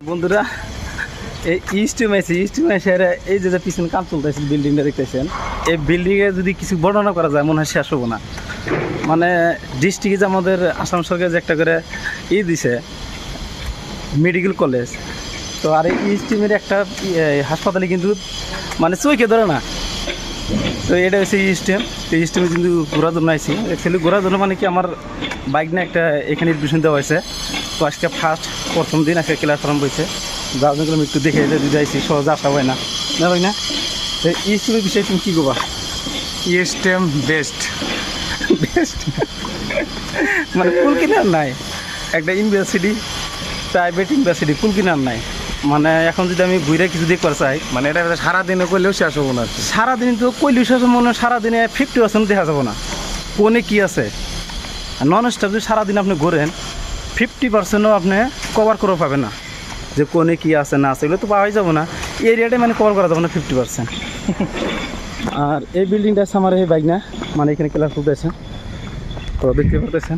বন্ধুরা এই ইস্টিমেশন এই যে পিছনে কাম চলতেছে বিল্ডিংটা দেখতেছেন, এই বিল্ডিংয়ে যদি কিছু বর্ণনা করা যায় মনে হয় শেষ হবো না। মানে ডিস্ট্রিক্টে যে আমাদের আসাম সরকার যে একটা করে দিছে মেডিকেল কলেজ, তো আর এই ইস্টিমের একটা হাসপাতালে কিন্তু মানে চোখে ধরে না। তো এটা হচ্ছে ইস্টেম। তো ইস্টেমে কিন্তু ঘোরার জন্য আইসি, অ্যাকচুয়ালি ঘোরার জন্য মানে কি আমার বাইক না একটা এখানে এডমিশন দেওয়া হয়েছে। তো আজকে প্রথম দিন আজকে ক্লাস আরম্ভ হয়েছে, যার জন্য আমি একটু দেখে যদি আইসি, সহজে আসা হয় না না ভাই না। তো ইস্টেমের বিষয়ে তুমি কী করবা? ইস্টেম বেস্ট বেস্ট মানে কুল কিনার নাই, একটা ইউনিভার্সিটি, প্রাইভেট ইউনিভার্সিটি, কুল কিনার নাই। মানে এখন যদি আমি ঘুরে কিছু দেখতে চাই, মানে এটা সারাদিনে করলেও শেষ হবো না। সারাদিন তো কইলিশ মনে হয় সারাদিনে 50% দেখা যাবো না কোনে কী আছে। নন স্টপ যদি সারাদিন আপনি ঘোরেন 50%ও আপনি কভার করে পাবেন না, যে কোনে কী আছে না আছে এগুলো তো পাওয়াই যাবো না। এরিয়াটাই মানে কভার করা যাবে না 50%। আর এই বিল্ডিংটা আছে আমার এই বাইক না, মানে এখানে ক্লাস করতেছে, তো দেখতে পারতেছেন।